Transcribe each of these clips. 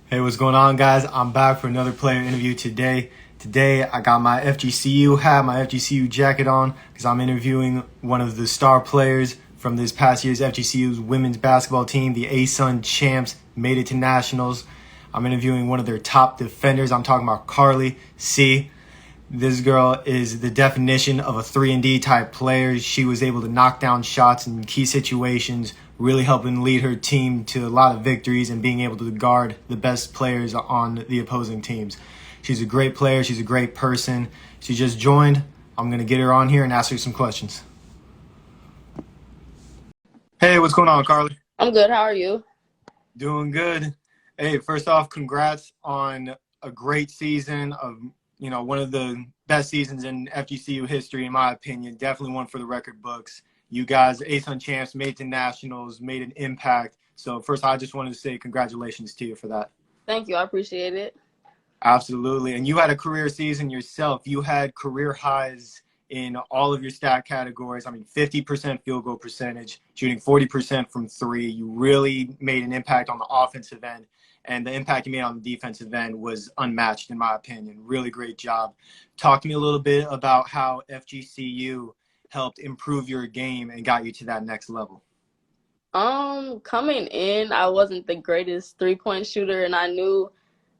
Hey, what's going on, guys? I'm back for another player interview today. Today, I got my FGCU hat, my FGCU jacket on, because I'm interviewing one of the star players from this past year's FGCU's women's basketball team. The ASUN champs made it to nationals. I'm interviewing one of their top defenders. I'm talking about Karli Seay. This girl is the definition of a 3-and-D type player. She was able to knock down shots in key situations, really helping lead her team to a lot of victories and being able to guard the best players on the opposing teams. She's a great player. She's a great person. She just joined. I'm going to get her on here and ask her some questions. Hey, what's going on, Karli? I'm good. How are you? Doing good. Hey, first off, congrats on a great season of one of the best seasons in FGCU history, in my opinion. Definitely one for the record books. You guys, ASUN champs, made it to nationals, made an impact. So first, I just wanted to say congratulations to you for that. Thank you. I appreciate it. Absolutely. And you had a career season yourself. You had career highs in all of your stat categories. I mean, 50% field goal percentage, shooting 40% from three. You really made an impact on the offensive end. And the impact you made on the defensive end was unmatched, in my opinion. Really great job. Talk to me a little bit about how FGCU helped improve your game and got you to that next level. Coming in, I wasn't the greatest three-point shooter, and I knew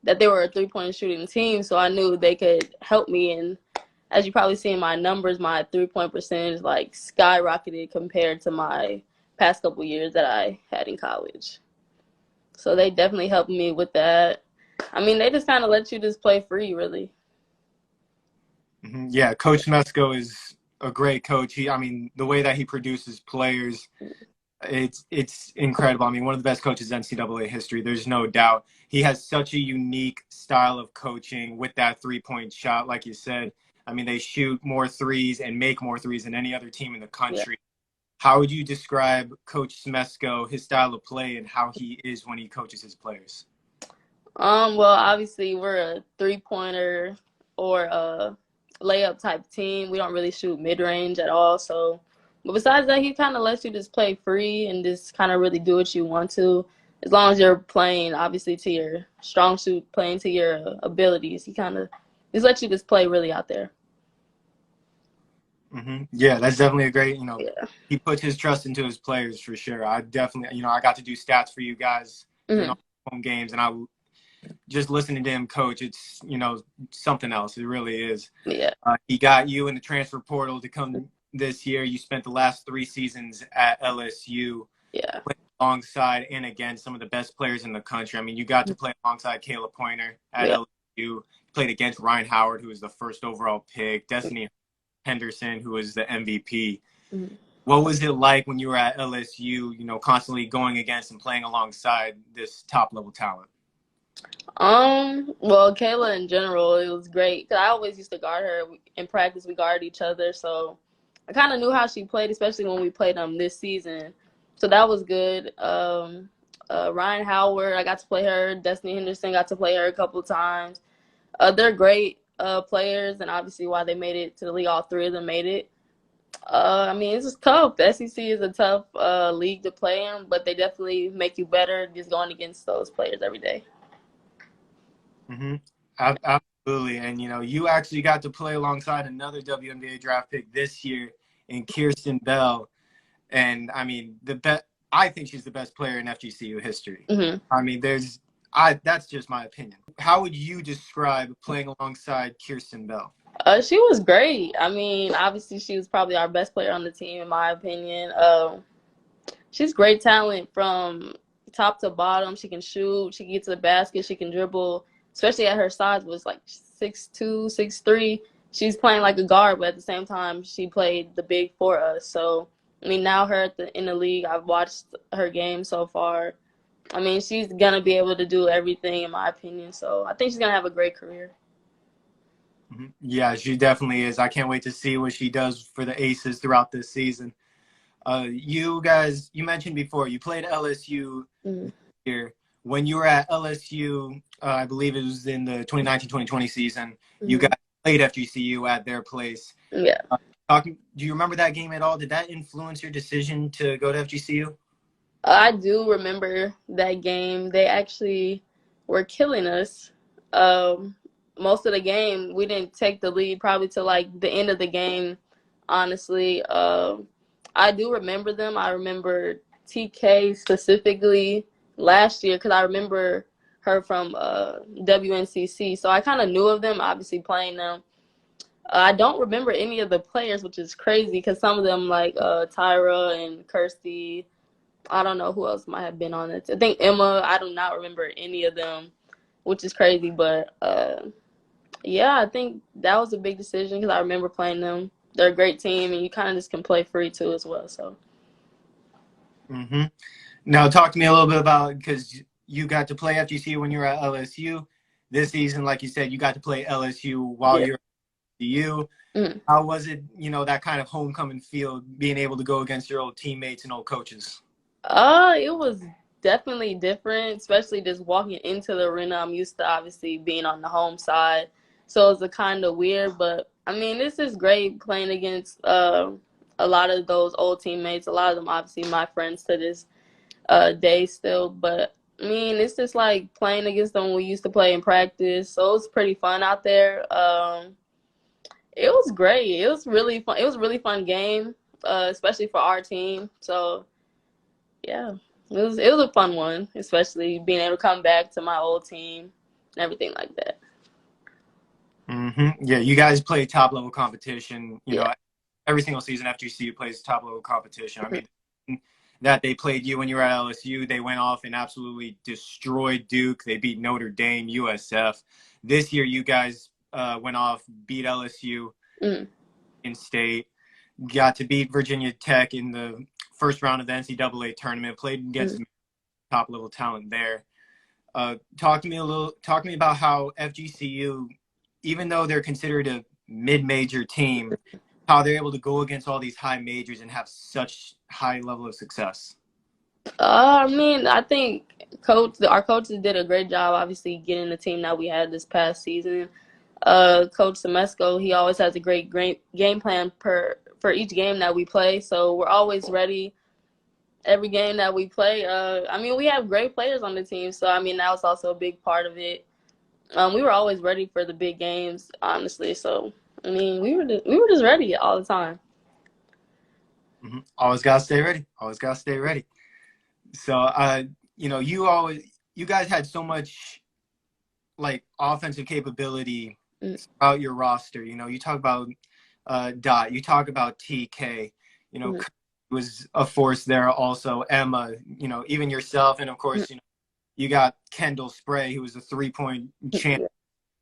that they were a three-point shooting team, so I knew they could help me. And as you probably see in my numbers, my three-point percentage like skyrocketed compared to my past couple years that I had in college. So they definitely helped me with that. I mean, they just kind of let you just play free, really. Yeah, Coach Mesco is a great coach. The way that he produces players, it's incredible. I mean, one of the best coaches in NCAA history. There's no doubt. He has such a unique style of coaching with that three-point shot, like you said. I mean, they shoot more threes and make more threes than any other team in the country. Yeah. How would you describe Coach Smesco, his style of play, and how he is when he coaches his players? Well, obviously we're a three-pointer or a layup type team. We don't really shoot mid-range at all. So, but besides that, he kind of lets you just play free and just kind of really do what you want to, as long as you're playing obviously to your strong suit, playing to your abilities. He kind of just lets you just play really out there. Yeah, that's definitely a great, Yeah. he puts his trust into his players for sure. I definitely, I got to do stats for you guys during Mm-hmm. all home games, and I just listening to him coach, it's, something else. It really is. Yeah. He got you in the transfer portal to come this year. You spent the last 3 seasons at LSU. Yeah. Playing alongside and against some of the best players in the country. I mean, you got to play alongside Kayla Pointer at Yeah. LSU. You played against Ryan Howard, who was the first overall pick, Destiny Henderson, who was the MVP. Mm-hmm. What was it like when you were at LSU, constantly going against and playing alongside this top-level talent? Well, Kayla in general, it was great because I always used to guard her in practice. We guarded each other, so I kind of knew how she played, especially when we played them this season. So that was good. Ryan Howard, I got to play her. Destiny Henderson got to play her a couple of times. They're great players, and obviously why they made it to the league, all three of them made it. I mean, it's just tough. The SEC is a tough league to play in, but they definitely make you better just going against those players every day. Mm-hmm. Absolutely. And, you actually got to play alongside another WNBA draft pick this year in Kirsten Bell. And, I mean, I think she's the best player in FGCU history. Mm-hmm. I mean, that's just my opinion. How would you describe playing alongside Kirsten Bell? She was great. I mean, obviously she was probably our best player on the team, in my opinion. She's great talent from top to bottom. She can shoot. She can get to the basket. She can dribble. Especially at her size, was like 6'2", 6'3". She's playing like a guard, but at the same time, she played the big for us. So, I mean, now her in the league, I've watched her game so far. I mean, she's going to be able to do everything, in my opinion. So, I think she's going to have a great career. Yeah, she definitely is. I can't wait to see what she does for the Aces throughout this season. You guys, you mentioned before, you played LSU here. When you were at LSU, I believe it was in the 2019-2020 season, you guys played FGCU at their place. Yeah. Do you remember that game at all? Did that influence your decision to go to FGCU? I do remember that game. They actually were killing us. Um, Most of the game, we didn't take the lead probably till like the end of the game. Honestly, I do remember them. I remember TK specifically last year because I remember her from WNCC. So I kind of knew of them, obviously playing them. I don't remember any of the players, which is crazy because some of them, like Tyra and Kirsty, I don't know who else might have been on it. I think Emma, I do not remember any of them, which is crazy. But yeah, I think that was a big decision because I remember playing them. They're a great team, and you kind of just can play free too as well. So. Mm-hmm. Now, talk to me a little bit about, because you got to play FGC when you were at LSU. This season, like you said, you got to play LSU while Yeah. you're at FGU. Mm. How was it, that kind of homecoming feel, being able to go against your old teammates and old coaches? It was definitely different, especially just walking into the arena. I'm used to obviously being on the home side, so it's a kind of weird. But I mean, this is great playing against a lot of those old teammates. A lot of them obviously my friends to this day still. But I mean, it's just like playing against them we used to play in practice. So it was pretty fun out there. It was great. It was really fun. It was a really fun game, especially for our team. So yeah, it was a fun one, especially being able to come back to my old team and everything like that. Mm-hmm. Yeah, you guys play top level competition. Yeah. Every single season FGCU plays top level competition. I mean, that they played you when you were at LSU, they went off and absolutely destroyed Duke. They beat Notre Dame, USF. This year, you guys went off, beat LSU Mm. in state, got to beat Virginia Tech in the first round of the NCAA tournament, played against top level talent there. Talk to me about how FGCU, even though they're considered a mid-major team, how they're able to go against all these high majors and have such high level of success. I mean, I think our coaches did a great job, obviously getting the team that we had this past season. Coach Semesco, he always has a great game plan for each game that we play, so we're always ready every game that we play. I mean, we have great players on the team, so I mean that was also a big part of it. We were always ready for the big games, honestly. So I mean, we were just ready all the time. Mm-hmm. Always gotta stay ready. Always gotta stay ready. So, you guys had so much like offensive capability Mm. throughout your roster. You talk about Dot, you talk about TK. Mm. Was a force there. Also, Emma. Even yourself, and of Mm. course, you got Kendall Spray, who was a 3-point champ.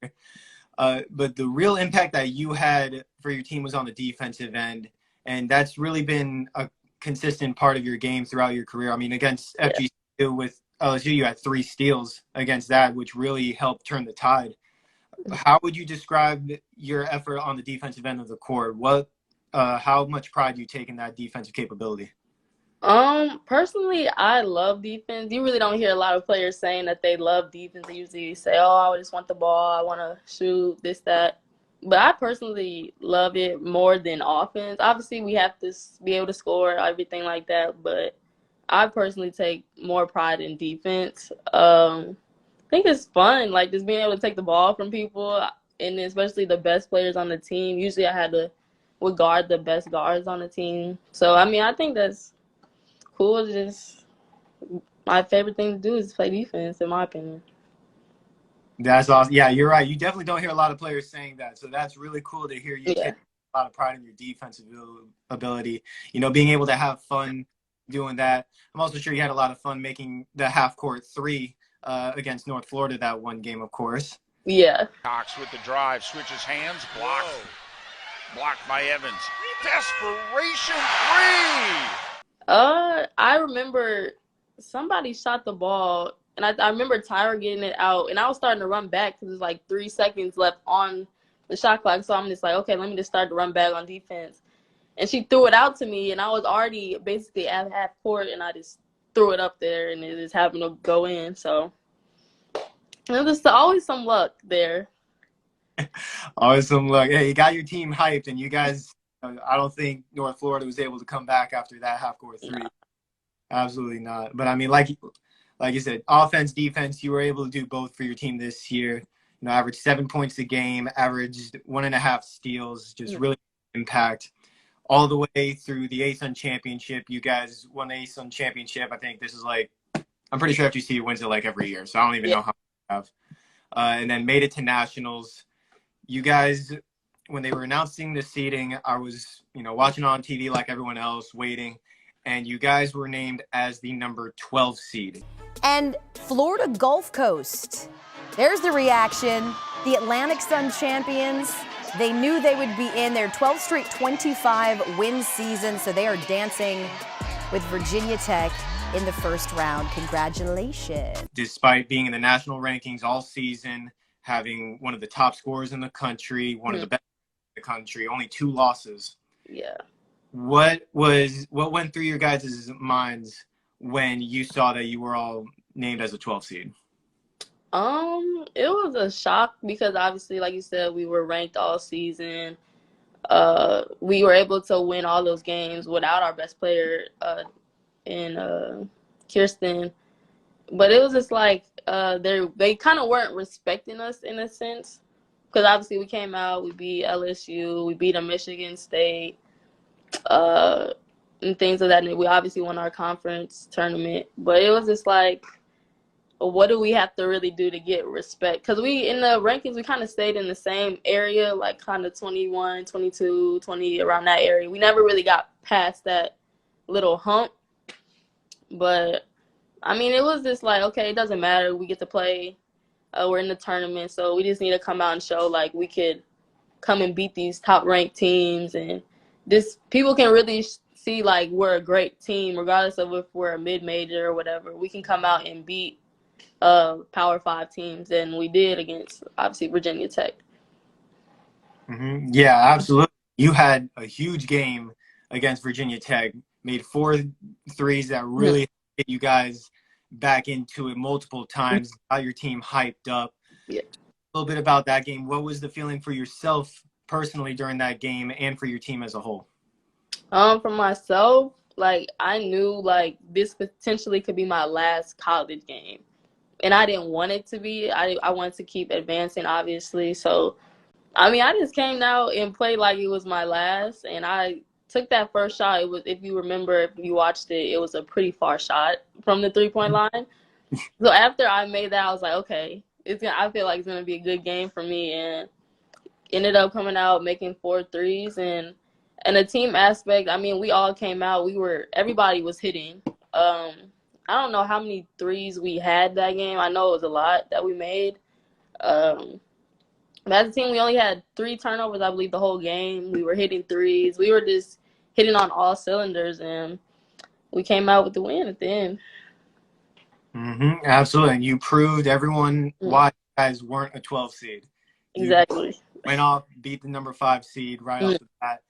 Yeah. But the real impact that you had for your team was on the defensive end, and that's really been a consistent part of your game throughout your career. I mean, against FGCU with LSU, you had 3 steals against that, which really helped turn the tide. How would you describe your effort on the defensive end of the court? How much pride do you take in that defensive capability? Personally, I love defense. You really don't hear a lot of players saying that they love defense. They usually say, "Oh, I just want the ball. I want to shoot this, that." But I personally love it more than offense. Obviously, we have to be able to score, everything like that. But I personally take more pride in defense. I think it's fun, like just being able to take the ball from people, and especially the best players on the team. Usually, I had to would guard the best guards on the team. So, I mean, I think that's cool. Just my favorite thing to do is play defense, in my opinion. That's awesome. Yeah, you're right. You definitely don't hear a lot of players saying that. So that's really cool to hear you Yeah. take a lot of pride in your defensive ability. Being able to have fun doing that. I'm also sure you had a lot of fun making the half court 3 against North Florida that one game, of course. Yeah. Cox with the drive, switches hands, blocked. Blocked by Evans. Desperation 3! I remember somebody shot the ball, and I remember Tyra getting it out, and I was starting to run back because there's like 3 seconds left on the shot clock. So I'm just like, okay, let me just start to run back on defense. And she threw it out to me, and I was already basically at half court, and I just threw it up there, and it just happened to go in. So there's always some luck there. Always some luck. Hey, you got your team hyped, and you guys, I don't think North Florida was able to come back after that half court 3. No. Absolutely not. But I mean, like like you said, offense, defense, you were able to do both for your team this year. You know, averaged 7 points a game, averaged 1.5 steals, just really impact all the way through the ASUN championship. You guys won the ASUN championship. I think this is like, I'm pretty sure FGC wins it like every year, so I don't even know how you have. And then made it to nationals. You guys, when they were announcing the seeding, I was, watching on TV like everyone else, waiting, and you guys were named as the number 12 seed. And Florida Gulf Coast, there's the reaction. The Atlantic Sun champions, they knew they would be in their 12th straight 25-win season, so they are dancing with Virginia Tech in the first round. Congratulations. Despite being in the national rankings all season, having one of the top scorers in the country, one of the best in the country, only 2 losses. Yeah. What went through your guys' minds when you saw that you were all named as a 12 seed? It was a shock because obviously, like you said, we were ranked all season. We were able to win all those games without our best player in Kirsten. But it was just like they kind of weren't respecting us in a sense, because obviously we came out, we beat LSU, we beat a Michigan State, and things of that. We obviously won our conference tournament, but it was just like, what do we have to really do to get respect? Because we, in the rankings, we kind of stayed in the same area, like kind of 21, 22, 20, around that area. We never really got past that little hump. But, I mean, it was just like, okay, it doesn't matter. We get to play. We're in the tournament, so we just need to come out and show, like, we could come and beat these top-ranked teams. And this, people can really see, like, we're a great team, regardless of if we're a mid-major or whatever. We can come out and beat Power 5 teams, and we did against, obviously, Virginia Tech. Mm-hmm. Yeah, absolutely. You had a huge game against Virginia Tech, made 4 threes that really get you guys back into it multiple times, got your team hyped up. Yeah. A little bit about that game. What was the feeling for yourself personally during that game and for your team as a whole? For myself, like, I knew, like, this potentially could be my last college game. And I didn't want it to be. I wanted to keep advancing, obviously. So, I mean, I just came out and played like it was my last. And I took that first shot. It was, if you remember, if you watched it, it was a pretty far shot from the three-point line. So after I made that, I was like, okay, I feel like it's going to be a good game for me. And ended up coming out making 4 threes. And the team aspect, I mean, we all came out. Everybody was hitting. I don't know how many threes we had that game. I know it was a lot that we made. But as a team, we only had 3 turnovers, I believe, the whole game. We were hitting threes. We were just hitting on all cylinders, and we came out with the win at the end. Mm-hmm, absolutely. And you proved everyone why you guys weren't a 12 seed. Exactly. Went off, beat the number 5 seed right off the bat.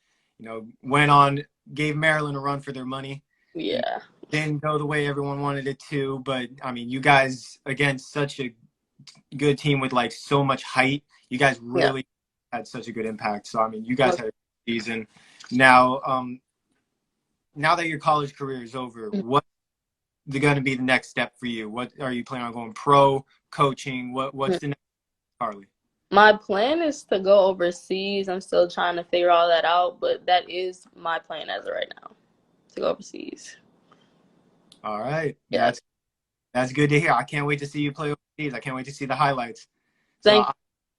Went on, gave Maryland a run for their money. Yeah. Didn't go the way everyone wanted it to, but I mean, you guys, against such a good team with like so much height, you guys really had such a good impact. So I mean, you guys had a good season. Now, now that your college career is over, what's going to be the next step for you? What are you planning on going pro, coaching? What's the next, Karli? My plan is to go overseas. I'm still trying to figure all that out, but that is my plan as of right now, to go overseas. All right. Yeah. That's good to hear. I can't wait to see you play overseas. I can't wait to see the highlights. Thank you.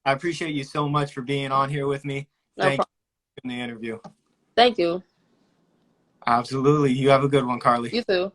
I appreciate you so much for being on here with me. Thank you for the interview. Thank you. Absolutely. You have a good one, Karli. You too.